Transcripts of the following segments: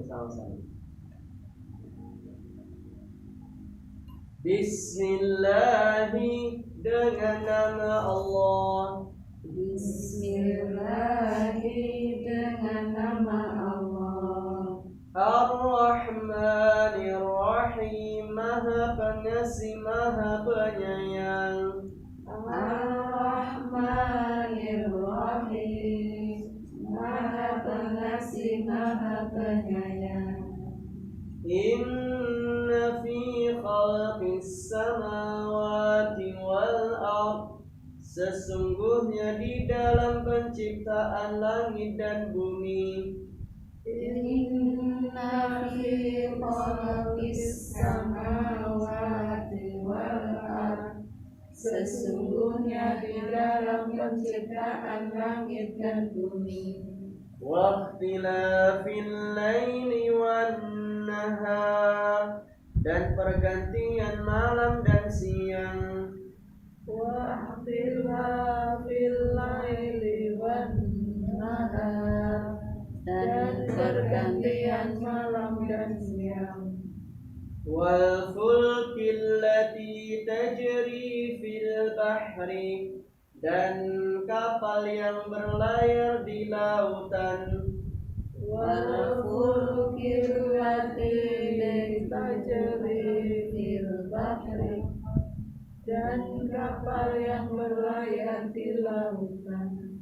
bersama-sama. Bismillahi, dengan nama Allah. Bismillahi, dengan nama Allah. Ar-Rahmanir-Rahim, Maha Pengasih, Maha Penyayang. Ar-Rahmanir-Rahim, Maha Pengasih, Maha Penyayang. Inna fi khalqis samawati wal ardh, sesungguhnya di dalam penciptaan langit dan bumi. Inna fi khalqis samawati wal ardh, sesungguhnya di dalam penciptaan langit dan bumi. Waqtilafil laili wan nahar, dan pergantian malam dan siang. Waqtilafil laili wan nahar, dan pergantian malam dan siang. Wal fulkil lati tajri fil bahri, dan kapal yang berlayar di lautan. Wal fulkil lati tajri fil bahri, dan kapal yang berlayar di lautan.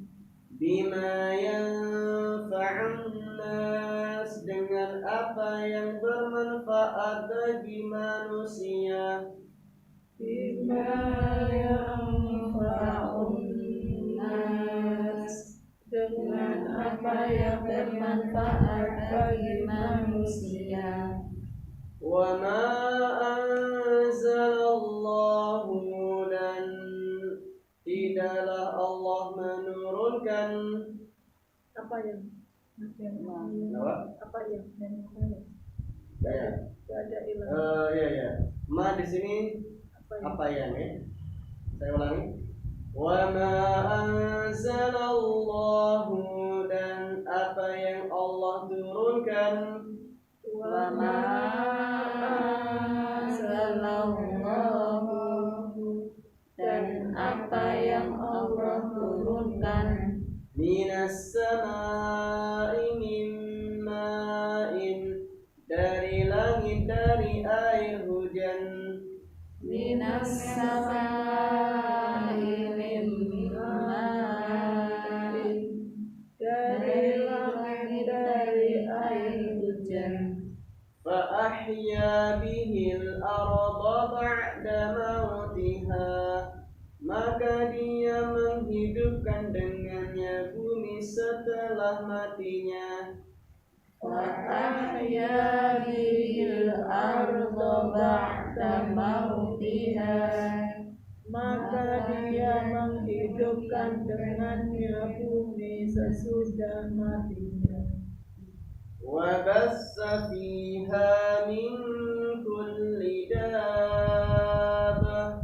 Bima yanfa'un nas, dengan apa yang bermanfaat bagi manusia. Bima yanfa'un nas, dengan apa yang bermanfaat bagi manusia. Wa ma anzalallahu, dan tidaklah Allah menurunkan Apa yang ya. ada ilah. Ya. Ma di sini apa yang ya? Saya ulangi. Wa ma anzalallahu, dan apa yang Allah turunkan. Wa ma anzalallahu, dan apa yang Allah turunkan. Minas samai min ma'in, dari langit dari air hujan. Minas samai min ma'in, dari langit dari air hujan. Fa ahya bihil arda ba'da mautiha, maka dia menghidupkan dengannya bumi setelah matinya. Wa ahya bihil arda ba'da mautiha, maka dia menghidupkan dengannya bumi sesudah matinya. Wa bassa fiha min kulli dabbah,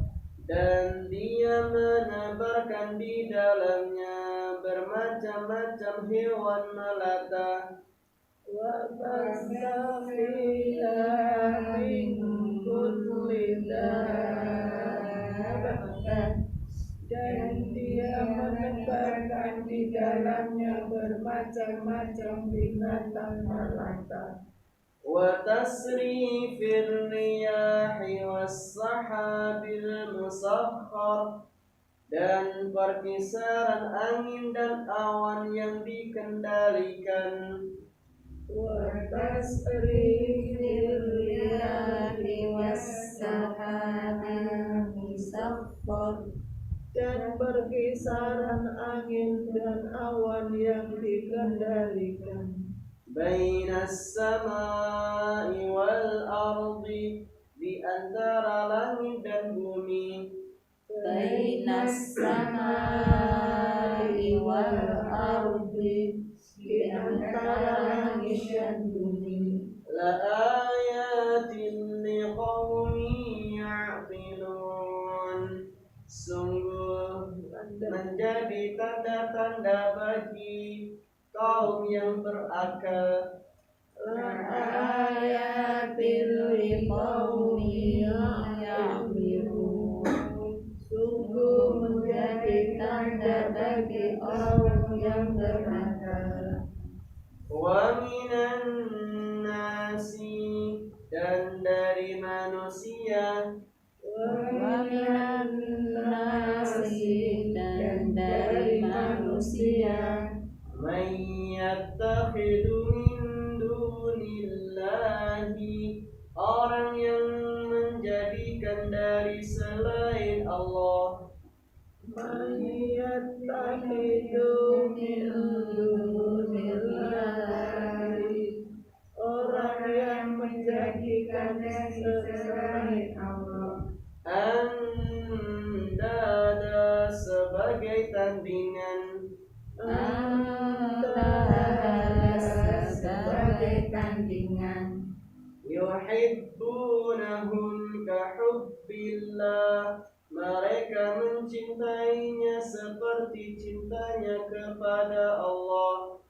dan dia menebarkan di dalamnya bermacam-macam hewan melata. Wa bassa fiha min kulli dabbah, dan dia menebarkan di dalamnya bermacam-macam binatang melata. Wa tasrifir riyahi was sahabil musakhkhar, dan perkisaran angin dan awan yang dikendalikan. Wa tasrifir riyahi was sahabil musakhkhar, dan perkisaran angin dan awan yang dikendalikan. Bainas samai wal ardi, di antara langit dan bumi. Bainas samai wal ardi, di antara langit dan bumi. La ayatin liqaumin ya'qilun, sungguh menjadi tanda-tanda bagi kaum yang berakal. La minan nasi, dan dari manusia, wa minan nasi, dan dari manusia, man yattakhidhu min dunillahi, orang yang menjadikan dari selain Allah, man yattakhidhu min dunillahi, orang yang menjadikan selain Allah, andada, sebagai tandingan, antara sebagai tandingan, yuhibbunahum kahubbillah, mereka mencintainya seperti cintanya kepada Allah.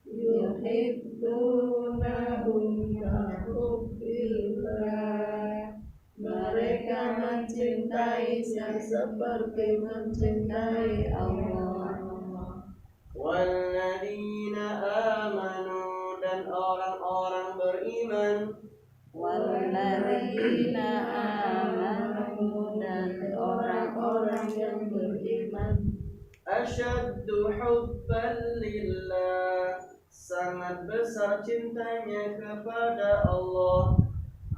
yuhibbunahum kahubbillah, mereka mencintainya seperti mencintai Allah. Walladzina amanu, dan orang-orang beriman, Walladzina amanu, dan orang-orang yang beriman, asyaddu hubban lillah, sangat besar cintanya kepada Allah.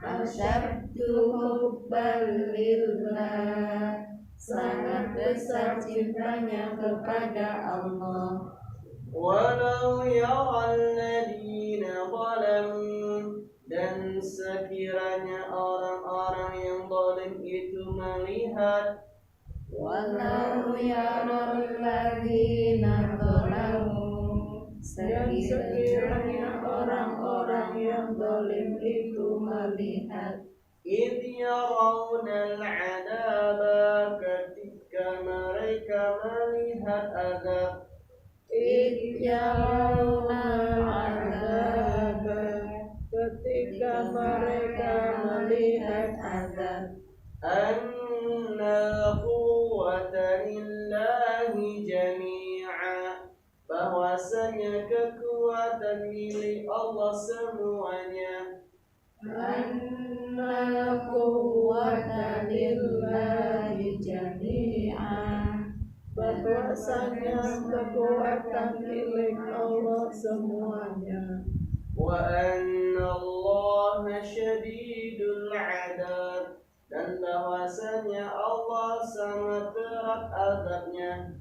asyaddu hubban lillah, sangat besar cintanya kepada Allah. Walau yaralladzina zalamu, dan sekiranya orang-orang yang zalim itu melihat, Walau yaral ladzina zalamu, sekiranya orang-orang yang zalim itu melihat, idh yarawnal adaba, ketika mereka melihat azab, idh yarawnal azab, ketika mereka melihat azab, anna quwwata lillahi jami'a, bahwasanya kekuatan milik Allah semuanya, anna quwwata lillahi jami'an, bahwasanya kekuatan milik Allah semuanya, wa anna Allaha syadidul adab, dan bahwasanya Allah sangat berat azabnya,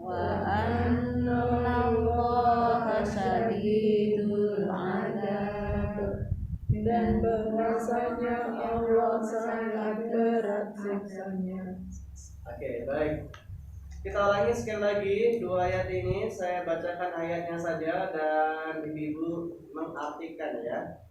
wa anna Allaha syadidul adab, dan bahwasanya Allah sangat berat siksanya. Oke, baik. Kita ulangi sekali lagi dua ayat ini. Saya bacakan ayatnya saja dan ibu-ibu mengartikan ya.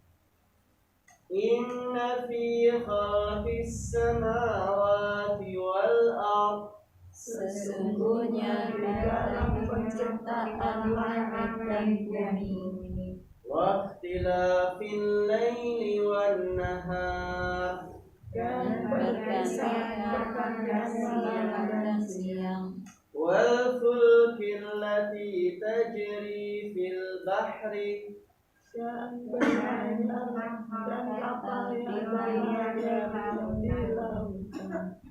Inna fi khalqis samawati wal ardh, Sesungguhnya di dalam penciptaan langit dan bumi, wa ikhtilafil laili wan nahar, dan pergantian siang dan siang, wal fulkil lati tajri fil bahri, dan berlayar dan kapal yang berlayar di lautan,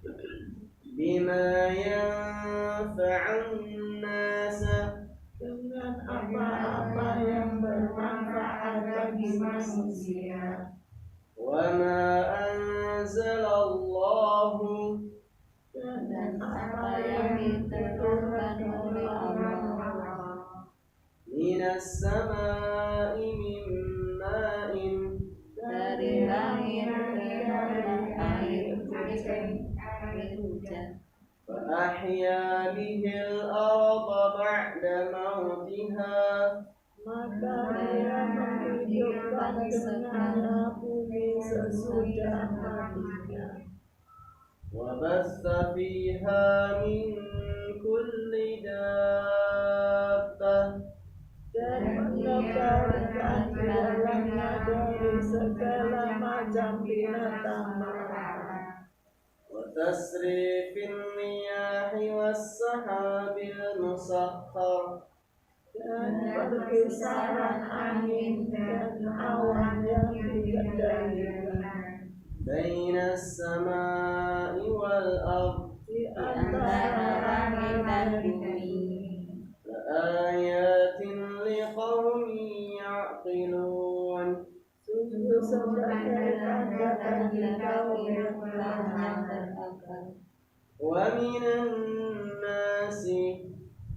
bima yanfa'un nasa, dengan apa-apa yang bermanfaat bagi manusia, wa ma anzalallahu, dan apa yang diturunkan oleh Allah minas sama'i min ma'in, dari langit dengan air hujan, fa ahya bihil arda ba'da mautiha, maka Dia menghidupkan dengannya bumi sesudah matinya, wa bassa fiha min kulli dabbah, dan menebarkan di dalamnya dari segala macam binatang melata, wa tasrifin riyahi was sahabil musakhkhar, dan perkisaran angin dan awan yang dikendalikan Baina as-sama'i wal ardh di antara langit dan bumi. Ayatin liqaumin ya'qilun. Sungguh sebagai tanda bagi kaum yang telah berakal. Wa minan nasi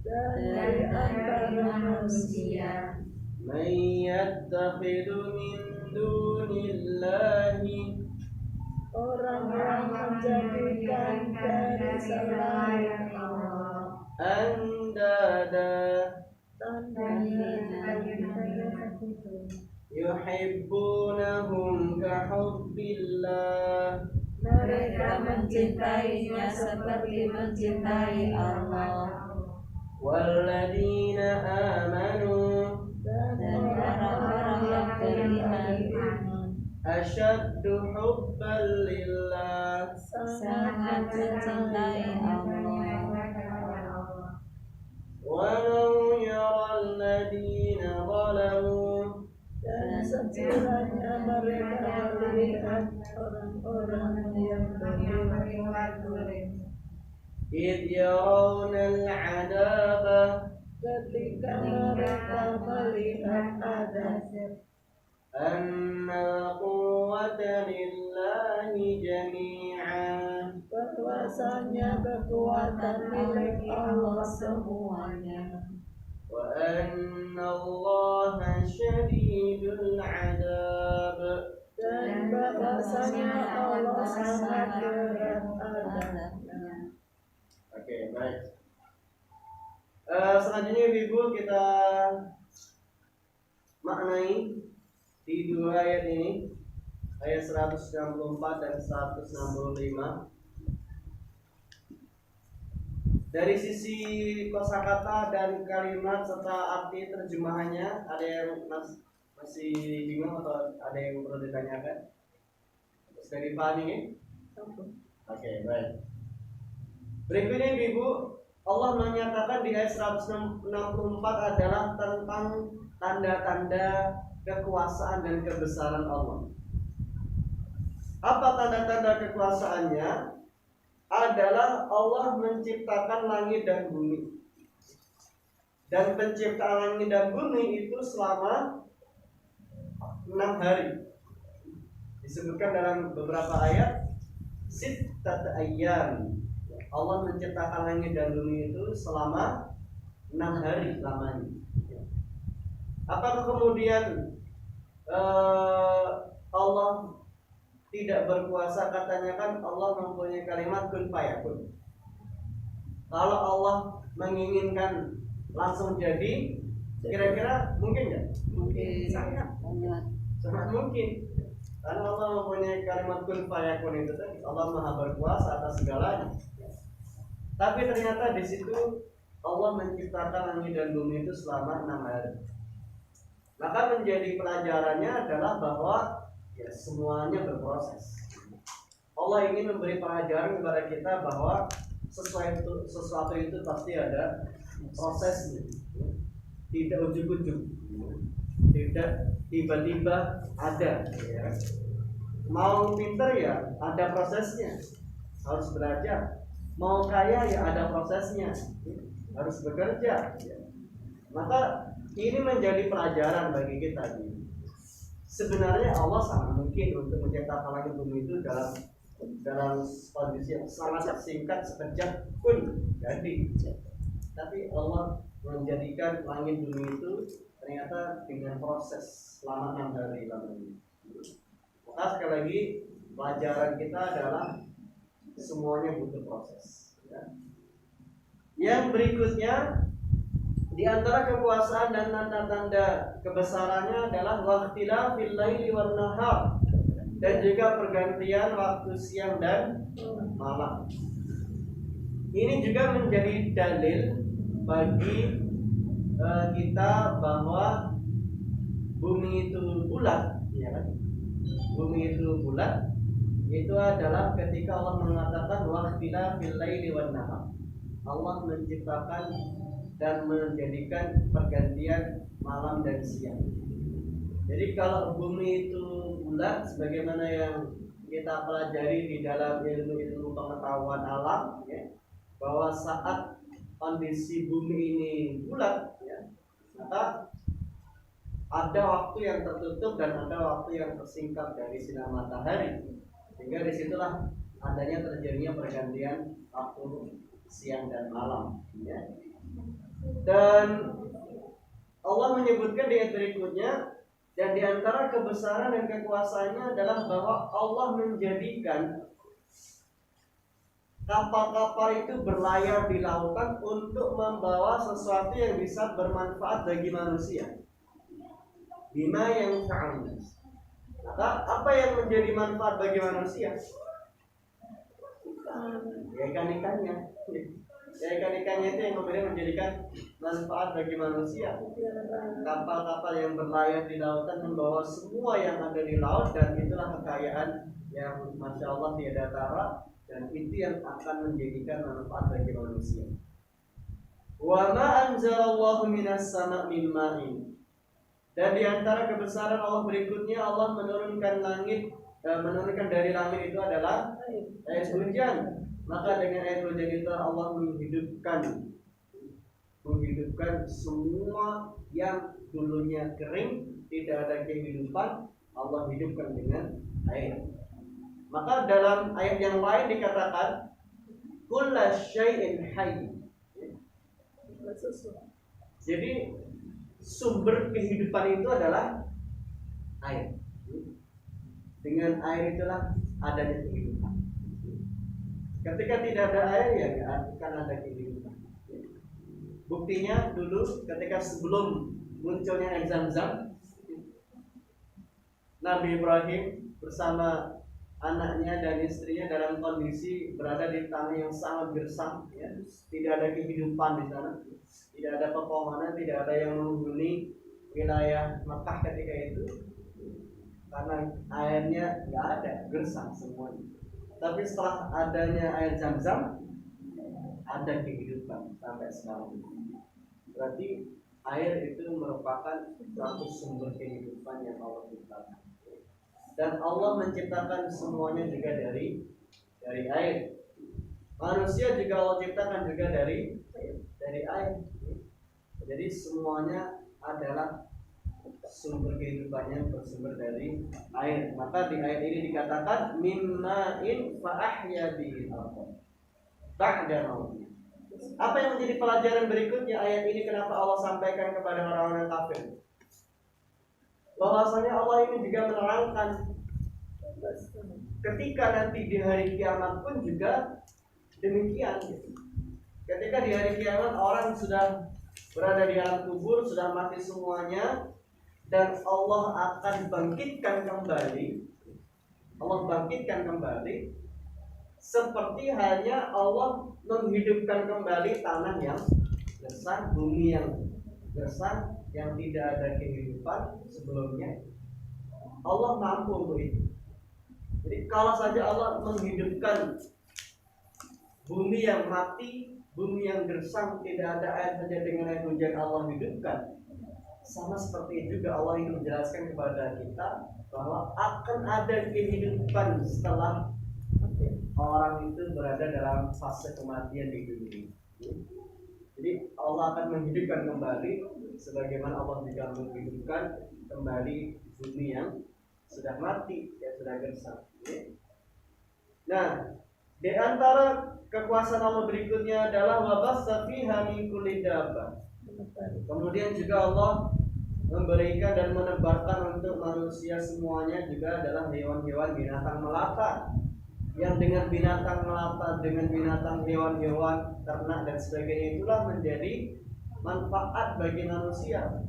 Dan dari antara manusia man yattakhidhu min dunillahi orang yang menjadikan dari selain Allah andada tandanya yuhibbunahum kahubbillah. mereka mencintainya seperti mencintai Allah Walladzina amanu dan orang-orang yang beriman asyaddu hubban lillah. sangat mencintai Allah. Walau yara alladhina zalamu Dan sekiranya mereka melihat orang-orang yang berbuat idh yarawna al-'adaba ketika mereka melihat adab anna al-quwwata lillahi jami'an bahwasanya kekuatan milik Allah semuanya wa anna Allaha syadidul 'adab. dan bahwasanya Allah sangat berat adabnya. Oke, baik. Selanjutnya Ibu kita maknai di dua ayat ini, ayat 164 dan 165. Dari sisi kosakata dan kalimat serta arti terjemahannya, ada yang masih bingung atau ada yang perlu ditanyakan? Sudah dipahami ini? Oke, baik. Berikutnya Ibu, Allah menyatakan di ayat 164 adalah tentang tanda-tanda kekuasaan dan kebesaran Allah. Apa tanda-tanda kekuasaannya? Adalah Allah menciptakan langit dan bumi. Dan penciptaan langit dan bumi itu selama 6 hari. Disebutkan dalam beberapa ayat sittat ayyam. Allah menciptakan langit dan bumi itu selama 6 hari lamanya. Apakah kemudian Allah tidak berkuasa? Katanya kan Allah mempunyai kalimat kun fayakun. Kalau Allah menginginkan langsung jadi, kira-kira mungkin nggak? Mungkin Sangat mungkin. Karena Allah mempunyai kalimat kun fayakun itu tadi. Allah Maha berkuasa atas segalanya. Tapi ternyata di situ Allah menciptakan langit dan bumi itu selama 6 hari. Maka menjadi pelajarannya adalah bahwa ya semuanya berproses. Allah ingin memberi pelajaran kepada kita bahwa sesuatu itu pasti ada prosesnya. Tidak ujug-ujug. Tidak tiba-tiba ada. Ya. Mau pinter ya ada prosesnya. Harus belajar. Mau kaya ya ada prosesnya, harus bekerja. Maka ini menjadi pelajaran bagi kita. Sebenarnya Allah sangat mungkin untuk menciptakan langit bumi itu dalam kondisi yang sangat singkat, sekejap pun jadi. Tapi Allah menjadikan langit bumi itu ternyata dengan proses selama 6 hari lamanya. Maka sekali lagi pelajaran kita adalah semuanya butuh proses. Ya. Yang berikutnya di antara kekuasaan dan tanda-tanda kebesarannya adalah waqtilafil laili wan nahar, dan juga pergantian waktu siang dan malam. Ini juga menjadi dalil bagi kita bahwa bumi itu bulat, ya kan? Bumi itu bulat. Itu adalah ketika Allah mengatakan waqtilafil laili wan nahar. Allah menciptakan dan menjadikan pergantian malam dan siang. Jadi kalau bumi itu bulat sebagaimana yang kita pelajari di dalam ilmu-ilmu pengetahuan alam, ya, bahwa saat kondisi bumi ini bulat, ya, maka ada waktu yang tertutup dan ada waktu yang tersingkap dari sinar matahari, sehingga disitulah adanya terjadinya pergantian waktu siang dan malam, ya. Dan Allah menyebutkan di ayat berikutnya, dan di antara kebesaran dan kekuasaannya adalah bahwa Allah menjadikan kapal-kapal itu berlayar di lautan untuk membawa sesuatu yang bisa bermanfaat bagi manusia. Bima yang fa'alna. Maka apa yang menjadi manfaat bagi manusia? Ya ikan-ikannya. Ya ikan-ikannya itu yang kemudian menjadikan manfaat bagi manusia. Kapal-kapal yang berlayar di lautan membawa semua yang ada di laut, dan itulah kekayaan yang Masya Allah tiada tara, dan itu yang akan menjadikan manfaat bagi manusia. Wa ma anzalallahu minas sama' min ma'in. Dan di antara kebesaran Allah berikutnya, Allah menurunkan menurunkan dari langit itu adalah air hujan. Maka dengan air hujan itu Allah menghidupkan semua yang dulunya kering, tidak ada kehidupan, Allah hidupkan dengan air. Maka dalam ayat yang lain dikatakan kullu syai'in hayy. Jadi sumber kehidupan itu adalah air. Dengan air itulah adanya kehidupan. Ketika tidak ada air, ya tidak akan ada kehidupan. Buktinya dulu ketika sebelum munculnya air Zam-Zam, Nabi Ibrahim bersama anaknya dan istrinya dalam kondisi berada di tanah yang sangat gersang, ya. Tidak ada kehidupan di sana, tidak ada pepohonan, tidak ada yang menghuni wilayah Makkah ketika itu, karena airnya nggak ada, gersang semuanya. Tapi setelah adanya air Zam-Zam, ada kehidupan sampai sekarang. Berarti air itu merupakan suatu sumber kehidupan yang Allah ciptakan. Dan Allah menciptakan semuanya juga dari air. Manusia juga Allah ciptakan juga dari air. Jadi semuanya adalah sumber kehidupannya bersumber dari air. Maka di ayat ini dikatakan mimma'in fa'ahya bihil ardh ba'da mautih. Apa yang menjadi pelajaran berikutnya ayat ini, kenapa Allah sampaikan kepada orang-orang kafir? Bahwasanya Allah ini juga menerangkan ketika nanti di hari kiamat pun juga demikian. Ketika di hari kiamat orang sudah berada di alam kubur, sudah mati semuanya, dan Allah akan bangkitkan kembali. Allah bangkitkan kembali seperti halnya Allah menghidupkan kembali tanah yang gersang, bumi yang gersang, yang tidak ada kehidupan sebelumnya. Allah mampu untuk itu. Jadi kalau saja Allah menghidupkan bumi yang mati, bumi yang gersang, tidak ada air saja, dengan air hujan Allah hidupkan. Sama seperti itu juga Allah ingin menjelaskan kepada kita bahwa akan ada kehidupan setelah orang itu berada dalam fase kematian di dunia. Jadi Allah akan menghidupkan kembali, sebagaimana Allah juga menghidupkan kembali bumi yang sudah mati, yang sudah gersang. Nah, di antara kekuasaan Allah berikutnya adalah wabassa fiha min kulli dabbah. Kemudian juga Allah memberikan dan menebarkan untuk manusia semuanya juga adalah hewan-hewan binatang melata, yang dengan binatang melata, dengan binatang hewan-hewan ternak dan sebagainya itulah menjadi manfaat bagi manusia,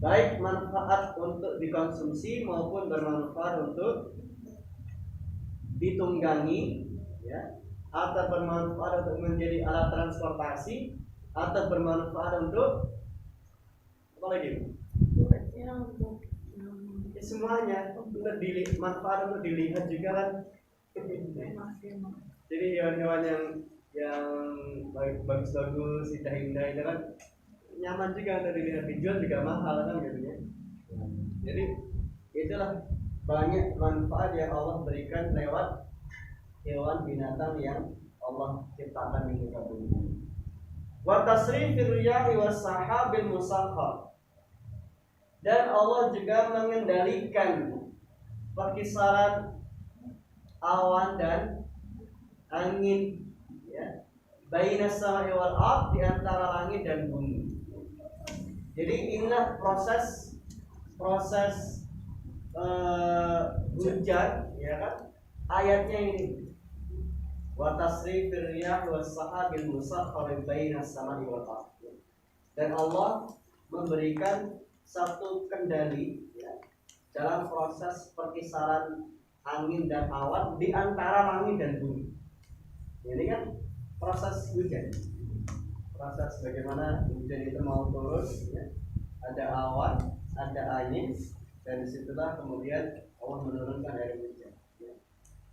baik manfaat untuk dikonsumsi maupun bermanfaat untuk ditunggangi, ya, atau bermanfaat untuk menjadi alat transportasi, atau bermanfaat untuk apa lagi? Ya, semuanya untuk manfaat untuk dilihat juga kan. Jadi hewan-hewan yang yang bagus-bagus, indah-indah itu kan nyaman juga untuk dilihat, dijual juga mahal kan gitu ya. Jadi itulah banyak manfaat yang Allah berikan lewat hewan binatang yang Allah ciptakan di muka bumi. Wa tasrifir riyahi was sahabil musakhkhar. Dan Allah juga mengendalikan perkisaran awan dan angin, ya, bainas samai wal ard, di antara langit dan bumi. Jadi inilah proses hujan, ya kan? Ayatnya ini. Wa tasrifir riyah was sahabil musakhkhar bainas samai wal ard. Dan Allah memberikan satu kendali, ya, dalam proses perkisaran angin dan awan di antara langit dan bumi. Ini kan proses hujan, proses bagaimana hujan itu mau turun, ya. Ada awan, ada angin, dan disitulah kemudian Allah menurunkan air hujan, ya.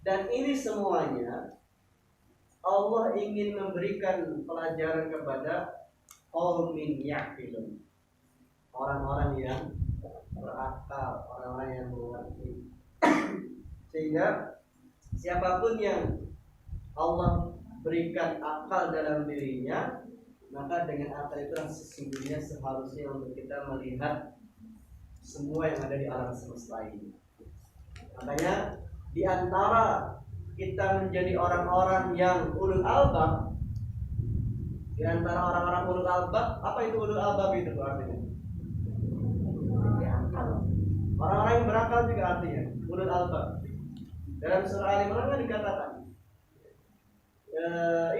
Dan ini semuanya Allah ingin memberikan pelajaran kepada qaumin yaqilun, orang-orang yang berakal, orang-orang yang mengerti. Sehingga siapapun yang Allah berikan akal dalam dirinya, maka dengan akal itu sesungguhnya seharusnya untuk kita melihat semua yang ada di alam semesta ini. Makanya di antara kita menjadi orang-orang yang ulul albab, di antara orang-orang ulul albab, apa itu ulul albab itu artinya? Orang-orang yang berakal juga artinya ulul albab. Dalam surah Al-Imran dikatakan,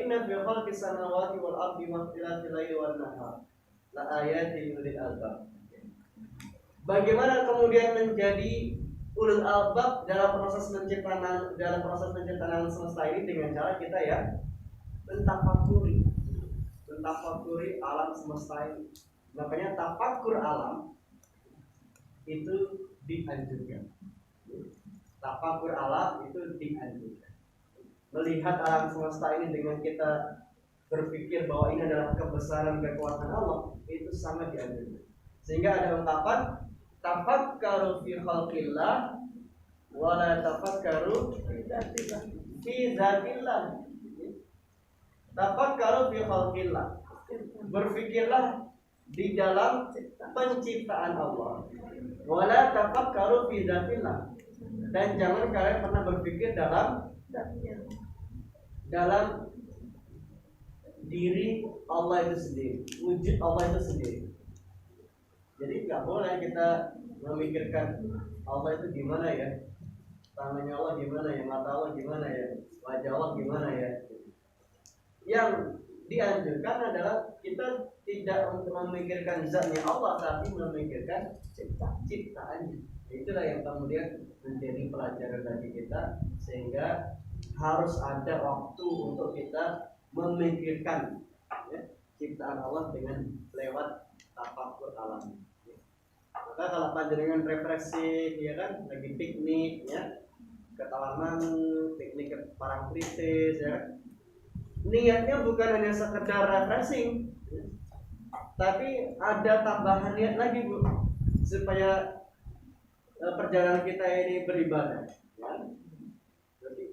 inna fi khalqis samawati wal ardi wa ikhtilafil laili wan nahar la ayatin lil ulil albab. Bagaimana kemudian menjadi ulul albab dalam proses penciptaan alam semesta ini? Dengan cara kita ya mentafakuri alam semesta ini. Makanya tafakur alam itu dianjurkan. Tafakur alam itu dianjurkan. Melihat alam semesta ini dengan kita berpikir bahwa ini adalah kebesaran kekuatan Allah, itu sangat dianjurkan. Sehingga ada ungkapan tafakkaru fi khalqillah wa la tafakkaru fi dzatillah. Tafakkaru fi khalqillah, berpikirlah di dalam penciptaan Allah. Wa la tafakkaru fi dzatillah, dan jangan kalian pernah berpikir dalam diri Allah itu sendiri, wujud Allah itu sendiri. Jadi nggak boleh kita memikirkan Allah itu gimana ya, tangannya Allah gimana ya, mata Allah gimana ya, wajah Allah gimana ya. Yang dianjurkan adalah kita tidak untuk memikirkan zatnya Allah, tapi memikirkan ciptaannya. Itulah yang kemudian menjadi pelajaran bagi kita, sehingga harus ada waktu untuk kita memikirkan, ya, ciptaan Allah dengan lewat tafakur alam. Maka kalau panjenengan refreshing, ya kan, lagi piknik, ya, ke taman, piknik ke Parangtritis, ya kan, niatnya bukan hanya sekedar refreshing, ya, tapi ada tambahan niat lagi, Bu, supaya perjalanan kita ini beribadah, ya. Jadi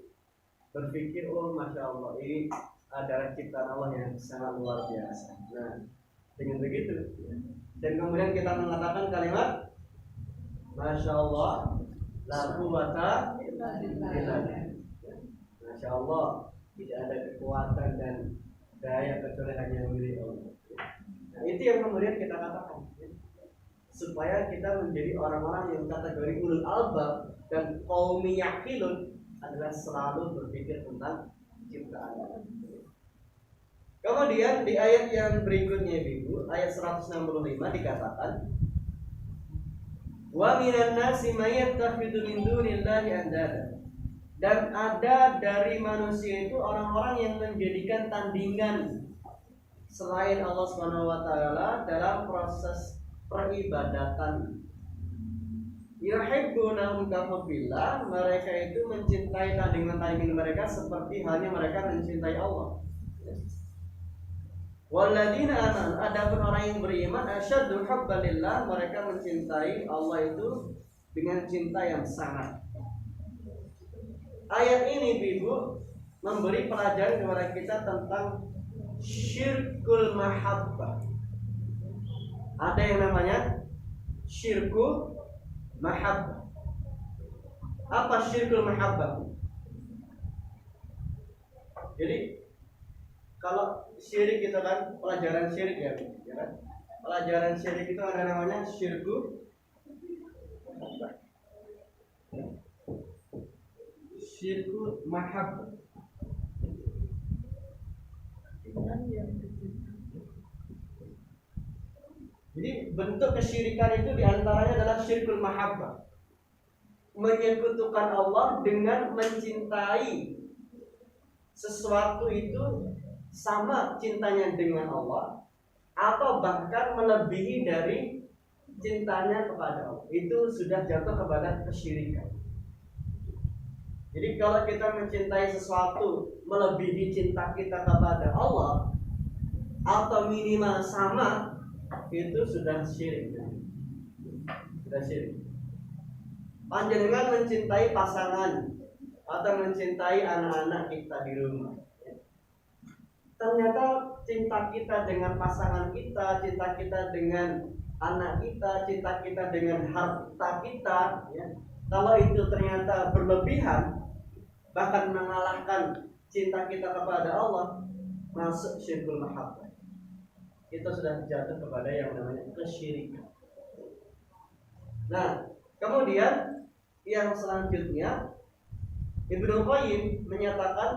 berpikir, oh masya Allah, ini adalah ciptaan Allah yang sangat luar biasa. Nah, dengan begitu, ya, dan kemudian kita mengatakan kalimat masya Allah, la quwwata illa billah. Masya Allah, tidak ada kekuatan dan daya kecuali hanya milik Allah. Nah, itu yang kemudian kita katakan, ya, supaya kita menjadi orang-orang yang kategori ulul albab dan qaumi yaqilun, adalah selalu berpikir tentang ciptaan Allah. Kemudian di ayat yang berikutnya Ibu, ayat 165 dikatakan, wa minan nasi may yattakhidhu min dunillahi andada. Dan ada dari manusia itu orang-orang yang menjadikan tandingan selain Allah Subhanahu wa taala dalam proses peribadatan. Yuhibbunahum kahubbillah, mereka itu mencintai tandingan-tandingan mereka seperti halnya mereka mencintai Allah. Walladzina amanu, adapun orang yang beriman, asyaddu hubban lillah, mereka mencintai Allah itu dengan cinta yang sangat. Ayat ini Ibu memberi pelajaran kepada kita tentang syirkul mahabbah. Ada yang namanya syirkul mahabbah. Apa syirkul mahabbah? Jadi kalau syirik itu kan pelajaran syirik ya kan? Pelajaran syirik itu ada namanya syirkul mahabbah. Jadi bentuk kesyirikan itu diantaranya adalah syirkul mahabbah, menyekutukan Allah dengan mencintai sesuatu itu sama cintanya dengan Allah, atau bahkan melebihi dari cintanya kepada Allah. Itu sudah jatuh kepada kesyirikan. Jadi kalau kita mencintai sesuatu melebihi cinta kita kepada Allah, atau minimal sama, itu sudah syirik. Sudah syirik. Panjenengan mencintai pasangan atau mencintai anak-anak kita di rumah, ternyata cinta kita dengan pasangan kita, cinta kita dengan anak kita, cinta kita dengan harta kita, ya, kalau itu ternyata berlebihan, bahkan mengalahkan cinta kita kepada Allah, masuk syirkul mahabbah. Itu sudah jatuh kepada yang namanya kesyirikan. Nah, kemudian yang selanjutnya Ibnu Qayyim menyatakan